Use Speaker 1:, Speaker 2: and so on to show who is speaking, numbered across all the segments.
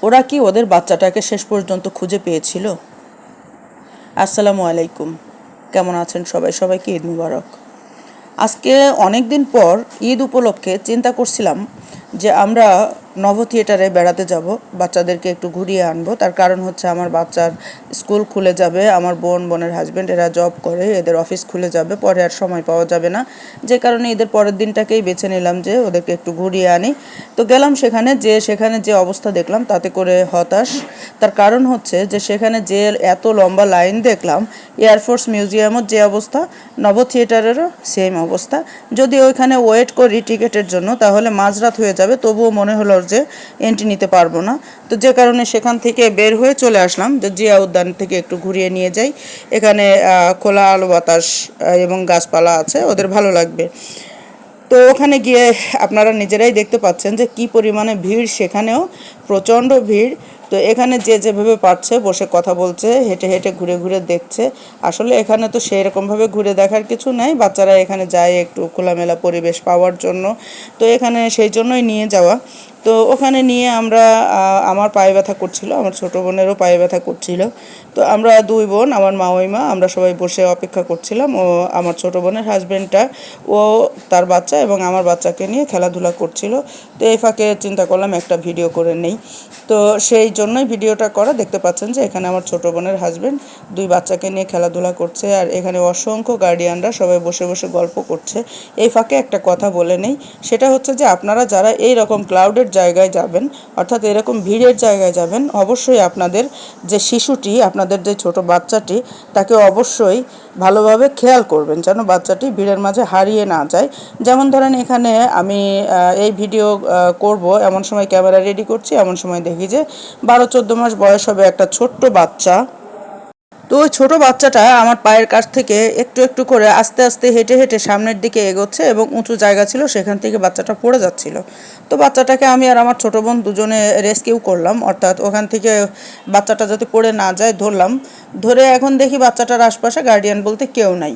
Speaker 1: ওরা কি ওদের বাচ্চাটাকে শেষ পর্যন্ত খুঁজে পেয়েছিল? আসসালামু আলাইকুম, কেমন আছেন সবাই? সবাইকে ঈদ মুবারক। আজকে অনেক দিন পর ঈদ উপলক্ষে চিন্তা করছিলাম যে আমরা নভ থিয়েটারে বেড়াতে যাব, বাচ্চাদেরকে একটু ঘুরিয়ে আনবো। তার কারণ হচ্ছে আমার বাচ্চার স্কুল খুলে যাবে, আমার বোনের হাজব্যান্ড এরা জব করে, এদের অফিস খুলে যাবে, পরে আর সময় পাওয়া যাবে না। যে কারণে ঈদের পরের দিনটাকেই বেছে নিলাম যে ওদেরকে একটু ঘুরিয়ে আনি। তো গেলাম সেখানে যে অবস্থা দেখলাম তাতে করে হতাশ। তার কারণ হচ্ছে যে সেখানে যে এত লম্বা লাইন দেখলাম, এয়ারফোর্স মিউজিয়ামের যে অবস্থা, নভ থিয়েটারেরও সেম অবস্থা। যদি ওইখানে ওয়েট করি টিকিটের জন্য তাহলে মাঝরাত হয়ে যাবে, তবুও মনে হলো যে এন্ট্রি নিতে পারবো না। তো যে কারণে সেখান থেকে বের হয়ে চলে আসলাম যে জিয়া উদ্যান থেকে একটু ঘুরিয়ে নিয়ে যাই। এখানে খোলা আলো বাতাস এবং গাছপালা আছে, ওদের ভালো লাগবে। তো ওখানে গিয়ে আপনারা নিজেরাই দেখতে পাচ্ছেন যে কী পরিমাণে ভিড়, সেখানেও প্রচণ্ড ভিড়। তো এখানে যে যেভাবে পারছে বসে কথা বলছে, হেঁটে হেঁটে ঘুরে ঘুরে দেখছে। আসলে এখানে তো সেই রকমভাবে ঘুরে দেখার কিছু নাই, বাচ্চারা এখানে যায় একটু খোলামেলা পরিবেশ পাওয়ার জন্য। তো এখানে সেই জন্যই নিয়ে যাওয়া। তো ওখানে নিয়ে আমরা আমার পায়ে ব্যথা করছিল, আমার ছোটো বোনেরও পায়ে ব্যথা করছিল। তো আমরা দুই বোন, আমার মাওইমা, আমরা সবাই বসে অপেক্ষা করছিলাম। ও আমার ছোটো বোনের হাজব্যান্ডটা, ও তার বাচ্চা এবং আমার বাচ্চাকে নিয়ে খেলাধুলা করছিল। তো এই ফাঁকে চিন্তা করলাম একটা ভিডিও করে নেই। তো সেই জন্যই ভিডিওটা করা। দেখতে পাচ্ছেন যে এখানে আমার ছোটো বোনের হাজব্যান্ড দুই বাচ্চাকে নিয়ে খেলাধুলা করছে, আর এখানে অসংখ্য গার্ডিয়ানরা সবাই বসে বসে গল্প করছে। এই ফাঁকে একটা কথা বলে নেই, সেটা হচ্ছে যে আপনারা যারা এই রকম ক্লাউডের জায়গায় যাবেন, অর্থাৎ এরকম ভিড়ের জায়গায় যাবেন, অবশ্যই আপনাদের যে শিশুটি, আপনাদের যে ছোট বাচ্চাটি, তাকে অবশ্যই ভালোভাবে খেয়াল করবেন যেন বাচ্চাটি ভিড়ের মাঝে হারিয়ে না যায়। যেমন ধরেন এখানে আমি এই ভিডিও করব, এমন সময় ক্যামেরা রেডি করছি, এমন সময় দেখি যে 12-14 মাস বয়স হবে একটা ছোট্ট বাচ্চা। তো ওই ছোটো বাচ্চাটা আমার পায়ের কাছ থেকে একটু একটু করে আস্তে আস্তে হেঁটে হেঁটে সামনের দিকে এগোচ্ছে, এবং উঁচু জায়গা ছিল, সেখান থেকে বাচ্চাটা পড়ে যাচ্ছিল। তো বাচ্চাটাকে আমি আর আমার ছোটো বোন দুজনে রেস্কিউ করলাম, অর্থাৎ ওখান থেকে বাচ্চাটা যাতে পড়ে না যায় ধরলাম। ধরে এখন দেখি বাচ্চাটার আশপাশে গার্ডিয়ান বলতে কেউ নাই।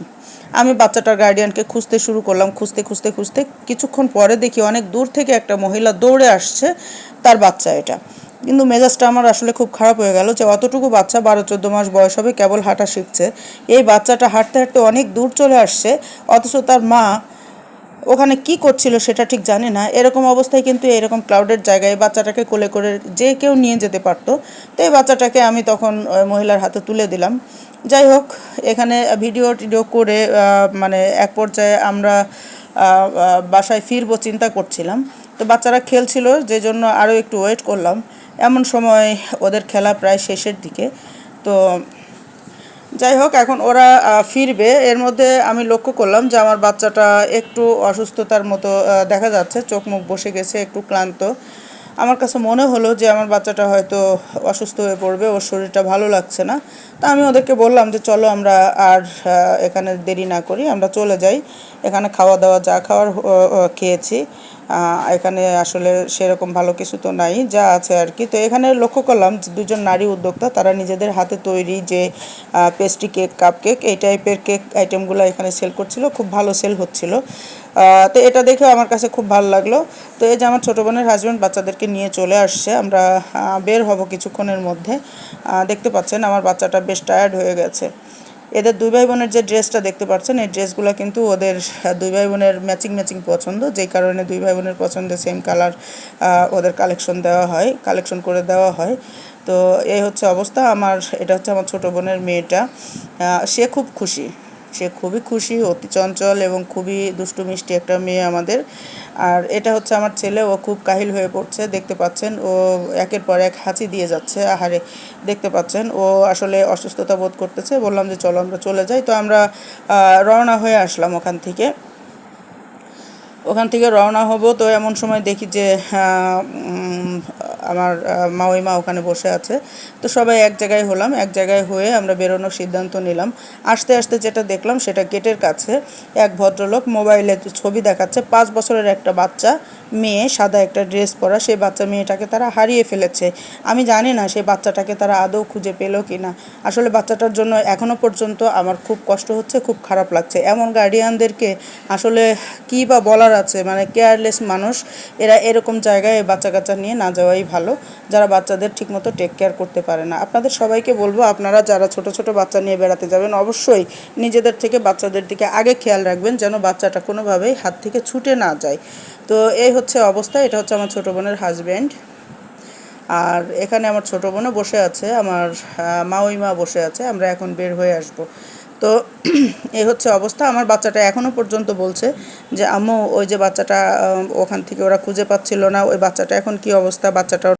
Speaker 1: আমি বাচ্চাটার গার্ডিয়ানকে খুঁজতে শুরু করলাম, খুঁজতে খুঁজতে খুঁজতে কিছুক্ষণ পরে দেখি অনেক দূর থেকে একটা মহিলা দৌড়ে আসছে, তার বাচ্চা এটা। কিন্তু মেজাজটা আমার আসলে খুব খারাপ হয়ে গেল যে অতটুকু বাচ্চা, 12-14 মাস বয়স হবে, কেবল হাঁটা শিখছে। এই বাচ্চাটা হাঁটতে হাঁটতে অনেক দূর চলে আসছে, অথচ তার মা ওখানে কি করছিল সেটা ঠিক জানি না। এরকম অবস্থায় কিন্তু এরকম ক্লাউডের জায়গায় বাচ্চাটাকে কোলে করে যে কেউ নিয়ে যেতে পারতো। তো এই বাচ্চাটাকে আমি তখন মহিলার হাতে তুলে দিলাম। যাই হোক, এখানে ভিডিও টিডিও করে মানে এক পর্যায়ে আমরা বাসায় ফিরবো চিন্তা করছিলাম। তো বাচ্চারা খেলছিল, যে জন্য আরও একটু ওয়েট করলাম। এমন সময় ওদের খেলা প্রায় শেষের দিকে। তো যাই হোক, এখন ওরা ফিরবে, এর মধ্যে আমি লক্ষ্য করলাম যে আমার বাচ্চাটা একটু অসুস্থতার মতো দেখা যাচ্ছে, চোখ মুখ বসে গেছে, একটু ক্লান্ত। আমার কাছে মনে হলো যে আমার বাচ্চাটা হয়তো অসুস্থ হয়ে পড়বে, ওর শরীরটা ভালো লাগছে না। তা আমি ওদেরকে বললাম যে চলো আমরা আর এখানে দেরি না করি, আমরা চলে যাই। এখানে খাওয়া দাওয়া যা খাওয়ার খেয়েছি, এখানে আসলে সেরকম ভালো কিছু তো নাই, যা আছে আর কি। তো এখানে লক্ষ্য করলাম যে দুজন নারী উদ্যোক্তা, তারা নিজেদের হাতে তৈরি যে পেস্ট্রি কেক, কাপ কেক, এই টাইপের কেক আইটেমগুলো এখানে সেল করছিল, খুব ভালো সেল হচ্ছিল। তো এটা দেখে আমার কাছে খুব ভালো লাগলো। তো এই যে আমার ছোটো বোনের হাজব্যান্ড বাচ্চাদেরকে নিয়ে চলে আসছে, আমরা বের হব কিছুক্ষণের মধ্যে। দেখতে পাচ্ছেন আমার বাচ্চাটা বেশ টায়ার্ড হয়ে গেছে। এদের দুই ভাই বোনের যে ড্রেসটা দেখতে পাচ্ছেন, এই ড্রেসগুলো কিন্তু ওদের দুই ভাই বোনের ম্যাচিং ম্যাচিং পছন্দ, যেই কারণে দুই ভাই বোনের পছন্দে সেম কালার ওদের কালেকশন করে দেওয়া হয়। তো এই হচ্ছে অবস্থা। এটা হচ্ছে আমার ছোটো বোনের মেয়েটা। সে খুব খুশি, সে খুবই খুশি, অতি চঞ্চল এবং খুবই দুষ্টু মিষ্টি একটা মেয়ে আমাদের। আর এটা হচ্ছে আমার ছেলে, ও খুব কাহিল হয়ে পড়ছে, দেখতে পাচ্ছেন ও একের পর এক হাঁচি দিয়ে যাচ্ছে। আহারে, দেখতে পাচ্ছেন ও আসলে অসুস্থতা বোধ করতেছে। বললাম যে চলো আমরা চলে যাই। তো আমরা রওনা হয়ে আসলাম ওখান থেকে রওনা হব। তো এমন সময় দেখি যে আমার মাওইমা ওখানে বসে আছে। তো সবাই এক জায়গায় হলাম, এক জায়গায় হয়ে আমরা বেরোনোর সিদ্ধান্ত নিলাম। আস্তে আস্তে যেটা দেখলাম, সেটা গেটের কাছে এক ভদ্রলোক মোবাইলে ছবি দেখাচ্ছে, 5 বছরের একটা বাচ্চা মেয়ে, সাদা একটা ড্রেস পরা, সেই বাচ্চা মেয়েটাকে তারা হারিয়ে ফেলেছে। আমি জানি না সেই বাচ্চাটাকে তারা আদৌ খুঁজে পেল কি না। আসলে বাচ্চাটার জন্য এখনও পর্যন্ত আমার খুব কষ্ট হচ্ছে, খুব খারাপ লাগছে। এমন গার্ডিয়ানদেরকে আসলে কী বা বলার আছে, মানে কেয়ারলেস মানুষ, এরা এরকম জায়গায় বাচ্চা কাচ্চা নিয়ে না যাওয়াই ভালো, যারা বাচ্চাদের ঠিকমতো টেক কেয়ার করতে পারে না। আপনাদের সবাইকে বলবো, আপনারা যারা ছোট ছোট বাচ্চা নিয়ে বেড়াতে যাবেন অবশ্যই নিজেদের থেকে বাচ্চাদের দিকে আগে খেয়াল রাখবেন, যেন বাচ্চাটা কোনোভাবেই হাত থেকে ছুটে না যায়। তো এই হচ্ছে অবস্থা। এটা হচ্ছে আমার ছোটো বোনের হাজব্যান্ড, আর এখানে আমার ছোটো বোনও বসে আছে, আমার মাউইমা বসে আছে। আমরা এখন বের হয়ে আসব। তো এই হচ্ছে অবস্থা। আমার বাচ্চাটা এখনও পর্যন্ত বলছে যে আম্মু, ওই যে বাচ্চাটা ওখান থেকে ওরা খুঁজে পাচ্ছিল না, ওই বাচ্চাটা এখন কি অবস্থা, বাচ্চাটা